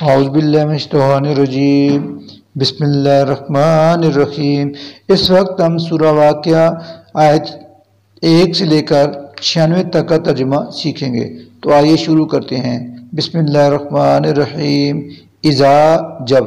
اعوذ باللہ من الشیطان الرجیم بسم اللہ الرحمن الرحیم۔ اس وقت ہم سورہ واقعہ آیت 1 سے لے کر 96 تک کا ترجمہ سیکھیں گے، تو آئیے شروع کرتے ہیں۔ بسم اللہ الرحمن الرحیم۔ اذا جب،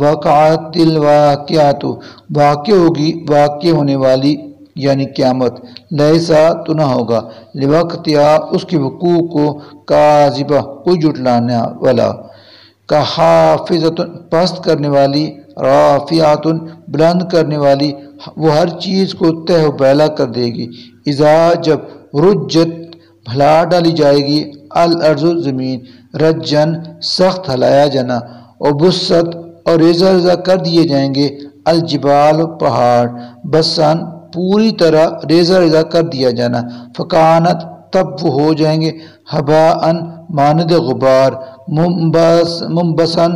وقعت الواقعات واقع ہوگی، واقع ہونے والی یعنی قیامت، لیسا تو نہ ہوگا، لوقتیا اس کے وقوع کو، کاذبہ کوئی جھٹلانے والا، کا حافظۃ پست کرنے والی، رافعۃ بلند کرنے والی، وہ ہر چیز کو تہ و بیلا کر دے گی۔ اذا جب، رجت بھلا ڈالی جائے گی، الارض زمین، رجن سخت ہلایا جانا، اور بست اور ریزہ ریزہ کر دیے جائیں گے، الجبال پہاڑ، بسن پوری طرح ریزہ ریزہ کر دیا جانا، فکانت تب وہ ہو جائیں گے، ہباءً مانند غبار، منبسن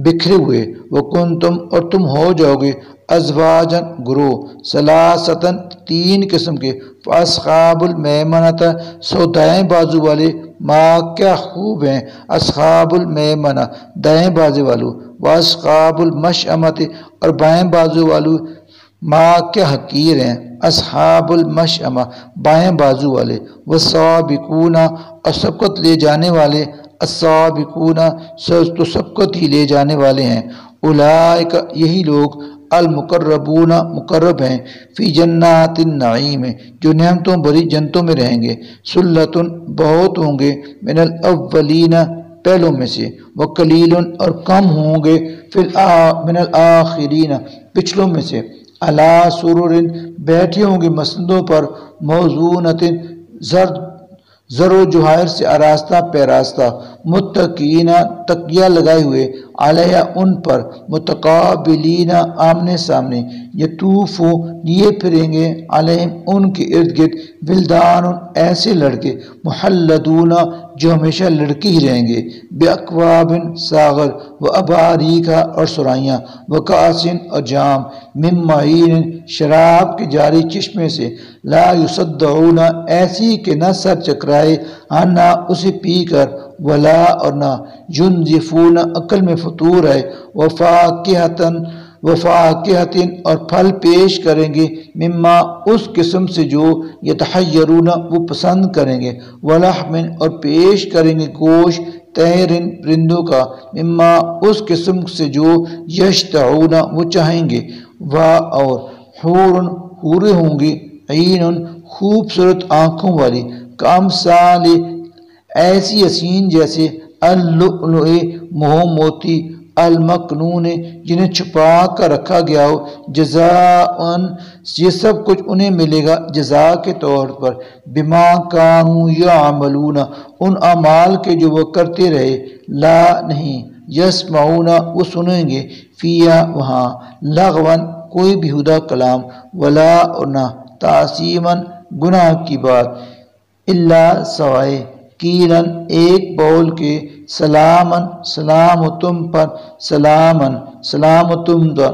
بکھرے ہوئے، وکنتم اور تم ہو جاؤ گے، ازواجن گروہ، ثلاثتاً تین قسم کے، فاصحاب المیمنۃ سو دائیں بازو والے، ما کیا خوب ہیں، اصحاب المیمنہ دائیں بازو والو، واصحاب المشأمۃ اور بائیں بازو والو، ما کیا حقیر ہیں، اصحاب المشأمہ بائیں بازو والے، والسابقون اور سبقت لے جانے والے، السابقون تو سبقت ہی لے جانے والے ہیں، اولئک یہی لوگ، المقربون مقرب ہیں، فی جنات النعیم جو نعمتوں بھری جنتوں میں رہیں گے، ثلۃ بہت ہوں گے، من الاولین پہلوں میں سے، وقلیل اور کم ہوں گے، من الآخرین پچھلوں میں سے، علی سرر بیٹھے ہوں گے مسندوں پر، موضونۃ زر و جواہر سے آراستہ پیراستہ، متکئین تکیہ لگائے ہوئے، علیہ ان پر، متقابلین آمنے سامنے، یطوف لیے پھریں گے، علیہم ان کے ارد گرد، ولدان ایسے لڑکے، محلدون جو ہمیشہ لڑکی ہی رہیں گے، باکواب ساغر، و اباریکا اور سرائیاں، و کاسن اور جام، من معین شراب کے جاری چشمے سے، لا یصدعون ایسی کہ نہ سر چکرائے، نہ اسے پی کر، ولا اور نہ، ینزفون عقل میں فطور ہے، وفاکہۃ اور پھل پیش کریں گے، مما اس قسم سے جو، یتحیرون وہ پسند کریں گے، ولحم اور پیش کریں گے گوشت، طیرن پرندوں کا، مما اس قسم سے جو، یشتہون وہ چاہیں گے، اور حورن حوریں ہوں گی، عین خوبصورت آنکھوں والی، کامثال ایسی حسین جیسے، اللؤلؤ مہر موتی، المکنون جنہیں چھپا کر رکھا گیا ہو، جزاء یہ سب کچھ انہیں ملے گا جزا کے طور پر، بما کانوا یعملون ان اعمال کے جو وہ کرتے رہے، لا نہیں، یسمعون وہ سنیں گے، فیہا وہاں، لغوا کوئی بیہودہ کلام، ولا اور نہ، تعصیما گناہ کی بات، الا سوائے، قیلاً ایک بول کے، سلاماً سلام ہو تم پر، سلاماً سلام ہو تم پر،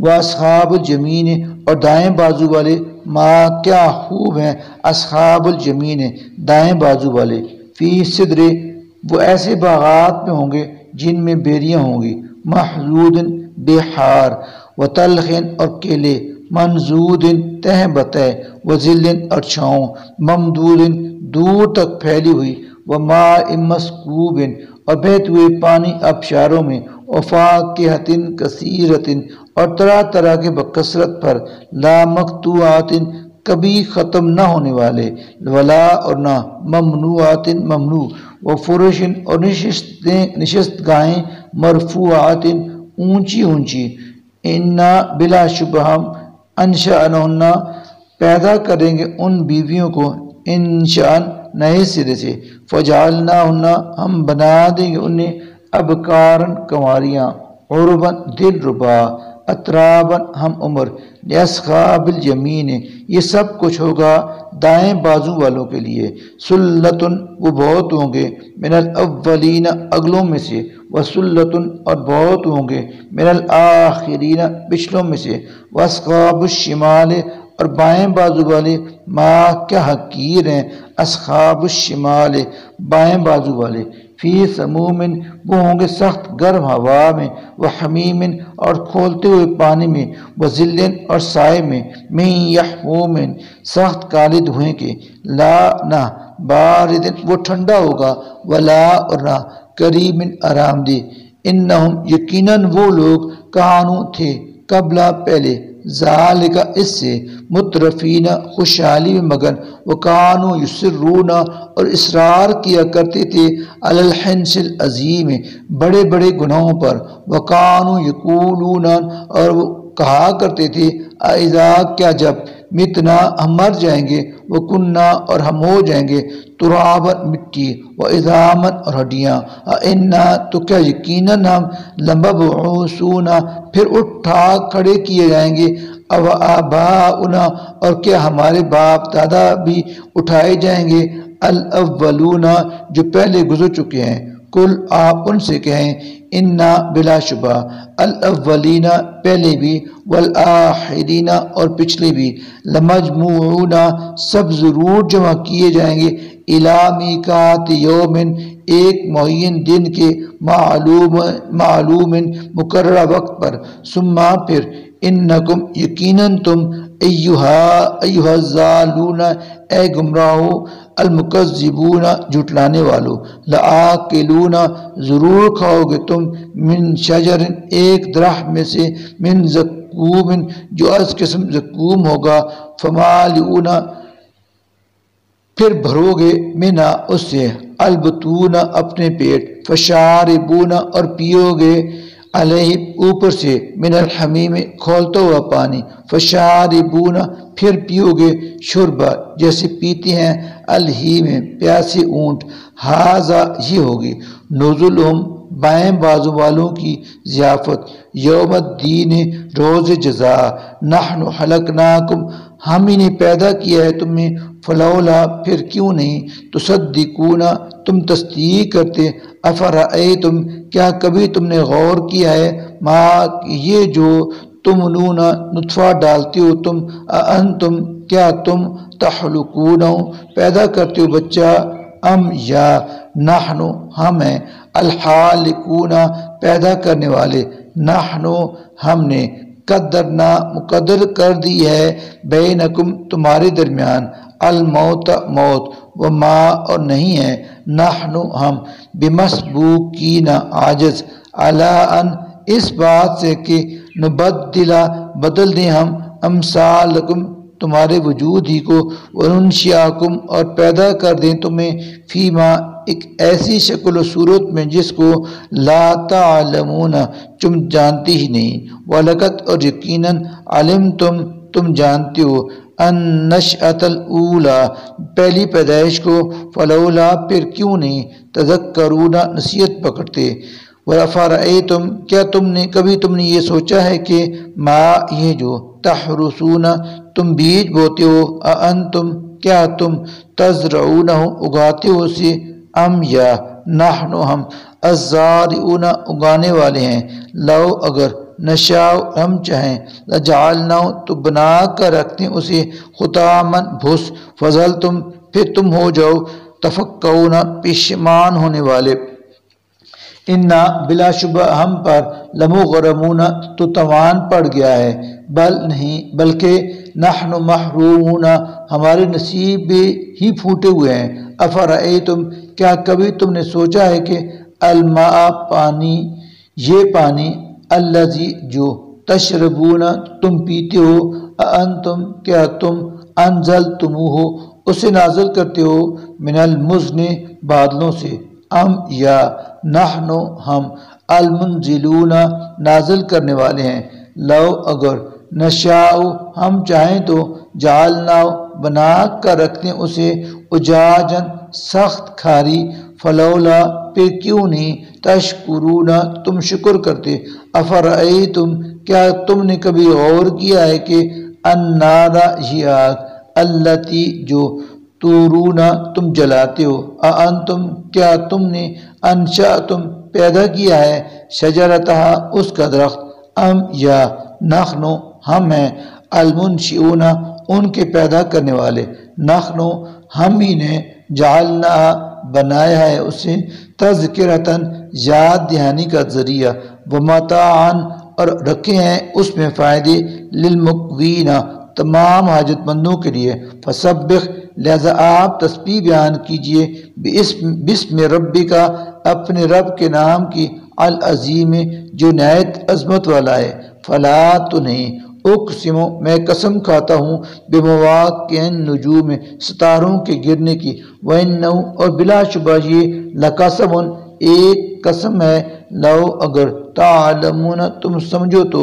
واصحاب الیمین اور دائیں بازو والے، ما کیا خوب ہیں، اصحاب الیمین دائیں بازو والے، فی صدر وہ ایسے باغات میں ہوں گے جن میں بیریاں ہوں گی، محضود بے ہار، وطلخ اور کیلے، منضود تہ بتہ، وظل اور چھاؤں، ممدود دور تک پھیلی ہوئی، وماء مسکوب اور بہتے ہوئے پانی آبشاروں میں، وفاکہۃ کثیرۃ اور طرح طرح کے بکثرت پر، لا مقطوعۃ کبھی ختم نہ ہونے والے، ولا اور نہ، ممنوعۃ ممنوع، وفرش اور نشست گاہیں، مرفوعات اونچی اونچی، انا بلا شبہ ہم، انشأنہن پیدا کریں گے ان بیویوں کو، انشاء نئے سرے سے، فجعلناہن ہم بنا دیں گے انہیں، ابکارن کنواریاں، عرباً دل ربا، اتراباً ہم عمر، لاصحاب الیمین یہ سب کچھ ہوگا دائیں بازو والوں کے لیے، ثلۃ وہ بہت ہوں گے، من الاولین اگلوں میں سے، وثلۃ اور بہت ہوں گے، من الآخرین پچھلوں میں سے، واصحاب الشمال اور بائیں بازو والے، ما کیا حقیر ہیں، اصحاب الشمال بائیں بازو والے، فی سموم وہ ہوں گے سخت گرم ہوا میں، وہ حمیم اور کھولتے ہوئے پانی میں، وہ ذل اور سائے میں، من یحموم سخت کالے دھوئیں کے، لا نہ بارد وہ ٹھنڈا ہوگا، ولا اور نہ کریم آرام دہ، انہم یقیناً وہ لوگ کانو تھے قبل پہلے، ذالک اس سے مترفین خوشحالی میں مگن، وکانو یسرون اور اصرار کیا کرتے تھے علی الحنث العظیم بڑے بڑے گناہوں پر، وکانو یقولون اور وہ کہا کرتے تھے اذا کیا جب متنا ہم مر جائیں گے، وکننا اور ہم ہو جائیں گے ترابا مٹی، وعظاما اور ہڈیاں، انا تو کیا یقیناً ہم لمبعوثون پھر اٹھا کھڑے کیے جائیں گے، او آباؤنا اور کیا ہمارے باپ دادا بھی اٹھائے جائیں گے، الاولون جو پہلے گزر چکے ہیں، کل آپ ان سے کہیں انا بلا شبہ الاولین پہلے بھی، والآخرین اور پچھلے بھی، لمجموعون سب ضرور جمع کیے جائیں گے، الی میقات یوم ایک معین دن کے، معلوم مقررہ وقت پر، ثم پھر انکم یقیناً تم ایہا الضالون اے گمراہو، المکذبون جھٹلانے والو، لآکلون ضرور کھاؤ گے تم، من شجر ایک درخت میں سے، من زقوم جو از قسم زقوم ہوگا، فمالئون پھر بھرو گے منا اس سے، البطون اپنے پیٹ، فشاربون اور پیو گے علیہ اوپر سے، من الحمیم کھولتا ہوا پانی، فشاربون پھر پیو گے شربا جیسے پیتے ہیں الحیم پیاسے اونٹ، ہاذا یہ ہوگی نزلہم بائیں بازو والوں کی ضیافت، یوم الدین روز جزا، نحن خلقناکم ہم ہی نے پیدا کیا ہے تمہیں، فلولا پھر کیوں نہیں، تصدقون تم تصدیق کرتے، افرأیتم کیا کبھی تم نے غور کیا ہے، ما یہ جو تمنون نطفہ ڈالتے ہو تم، انتم کیا تم تخلقون پیدا کرتے ہو بچہ، ام یا نحن ہم ہیں، الخالقون پیدا کرنے والے، نحن ہم نے، قدرنا مقدر کر دی ہے، بینکم تمہارے درمیان، الموت موت، وما اور نہیں ہے، نحن ہم، بمسبوقین عاجز، علی ان اس بات سے کہ نبدلا بدل دیں ہم، امثالکم تمہارے وجود ہی کو، وننشئکم اور پیدا کر دیں تمہیں، فیما ایک ایسی شکل و صورت میں جس کو لا تعلمون تم جانتے ہی نہیں، وَلَقَدْ اور یقیناً علمتم تم جانتے ہو، النشأۃ الاولیٰ پہلی پیدائش کو، فلولا پھر کیوں نہیں، تذکرون نصیحت پکڑتے، وَأَفَرَأَیْتُمْ کیا تم نے یہ سوچا ہے کہ ما یہ جو تحرثون تم بیج بوتے ہو، اَأَنْتُمْ کیا تم تزرعونہ اگاتے ہو اسے، ام یا نحن ہم الزارعون اگانے والے ہیں، لو اگر نشاء ہم چاہیں، لجعلنا تو بنا کر رکھتے اسے، خطاما بھس، فضلتم پھر تم ہو جاؤ، تفکون پشیمان ہونے والے، انا بلا شبہ ہم پر لمغرمون تو توان پڑ گیا ہے، بل نہیں بلکہ نحن محرومون ہمارے نصیب ہی پھوٹے ہوئے ہیں، افرأیتم کیا کبھی تم نے سوچا ہے کہ الماء پانی، یہ پانی، الذی جو تشربون تم پیتے ہو، اانتم کیا تم انزلتموہ اسے نازل کرتے ہو، من المزن بادلوں سے، ام یا نحن ہم المنزلون نازل کرنے والے ہیں، لو اگر نشاء ہم چاہیں تو جعلنا بنا کر رکھتے اسے، اجاجن سخت کھاری، فلولا پھر کیوں نہیں، تشکرون تم شکر کرتے، افرأیتم کیا تم نے کبھی غور کیا ہے کہ النار یہ آگ، التی جو تورون تم جلاتے ہو، اانتم کیا تم نے انشأتم پیدا کیا ہے، شجرتہ اس کا درخت، ام یا نحن ہم ہیں، المنشئون ان کے پیدا کرنے والے، نحن ہم ہی نے، جعلنا بنایا ہے اسے، تذکرتاً یاد دہانی کا ذریعہ، ومتاعاً اور رکھے ہیں اس میں فائدے، للمقوین تمام حاجت مندوں کے لیے، فسبح لہذا آپ تسبیح بیان کیجئے، بسم ربی کا اپنے رب کے نام کی، العظیم جو نہایت عظمت والا ہے، فلا تو نہیں، اقسم میں قسم کھاتا ہوں، بمواقع النجوم ستاروں کے گرنے کی، وَإِنَّهُ اور بلا شبہ یہ لقسم ایک قسم ہے، لو اگر تعلمون تم سمجھو تو،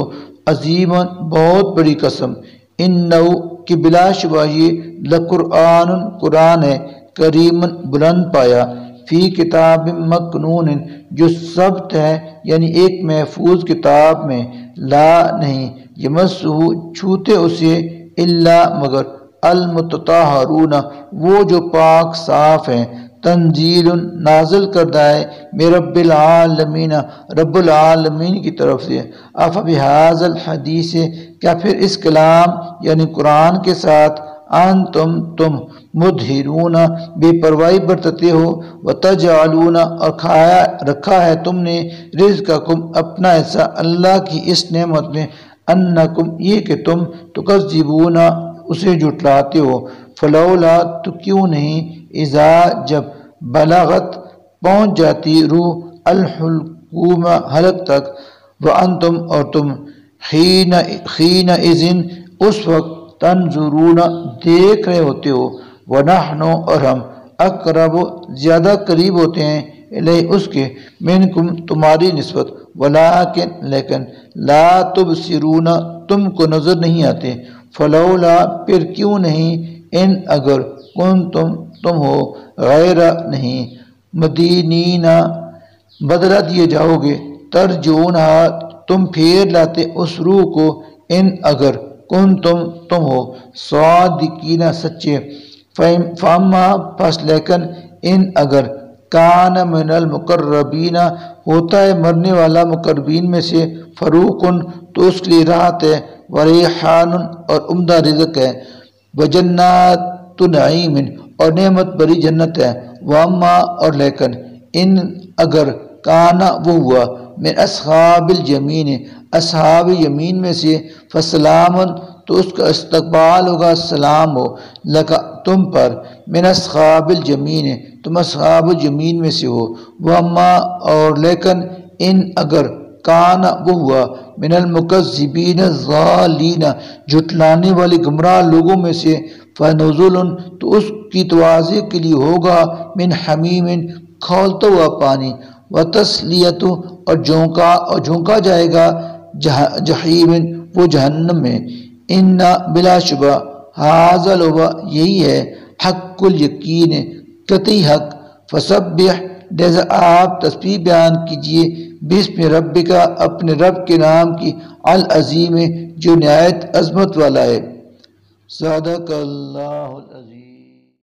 عظیم بہت بڑی قسم، انہو کہ بلا شبہ یہ لقرآن قرآن ہے، کریم بلند پایا، فی کتاب مکنون جو ثبت ہے یعنی ایک محفوظ کتاب میں، لا نہیں، یمسہ چھوتے اسے، الا مگر، المتطہرون وہ جو پاک صاف ہیں، تنزیل نازل کردہ ہے، من رب العالمین رب العالمین کی طرف سے، افبہذا الحدیث کیا پھر اس کلام یعنی قرآن کے ساتھ، تم مدہرون بے پرواہی برتتے ہو، وتجعلون اور کھایا رکھا ہے تم نے، رزقکم اپنا حصہ اللہ کی اس نعمت میں، انکم یہ کہ تم تکذبون اسے جھٹلاتے ہو، فلولا تو کیوں نہیں، اذا جب بلغت پہنچ جاتی روح الحلقوم حلق تک، وانتم اور تم حین اذن اس وقت، تنظرون دیکھ رہے ہوتے ہو، ونحن اور ہم، اقرب زیادہ قریب ہوتے ہیں، الیہ اس کے، منکم تمہاری نسبت، ولیکن لیکن، لا تبصرون تم کو نظر نہیں آتے، فلولا پھر کیوں نہیں، ان اگر تم ہو، غیر نہیں، مدینین بدلہ دیے جاؤ گے، ترجعونہا تم پھیر لاتے اس روح کو، ان اگر تم ہو، صادقین سچے، فاما پس لیکن، ان اگر، کان من المقربین ہوتا ہے مرنے والا مقربین میں سے، فروقن تو اس کے لیے راحت ہے، وریحان اور عمدہ رزق ہے، وجنات نعیم اور نعمت بری جنت ہے، واما اور لیکن، ان اگر کانا وہ ہوا، من اصحاب الیمین اصحاب یمین میں سے، فسلامن تو اس کا استقبال ہوگا سلام ہو، لکا تم پر، من اصحاب الیمین تم اصحاب الیمین میں سے ہو، واما اور لیکن، ان اگر کانا وہ ہوا، من المکذبین الضالین جھٹلانے والے گمراہ لوگوں میں سے، فنزل تو اس کی توازی کے لیے ہوگا، من حمیم کھولتا ہوا پانی، وتسلیت اور جھونکا جائے گا، جحیم وہ جہنم میں، ان بلا شبہ، ھذا الہوا یہی ہے، حق الیقین قطعی حق، فسبح لہذا آپ تسبیح بیان کیجئے، بسم ربک اپنے رب کے نام کی، العظیم جو نہایت عظمت والا ہے، صدق اللہ العظیم۔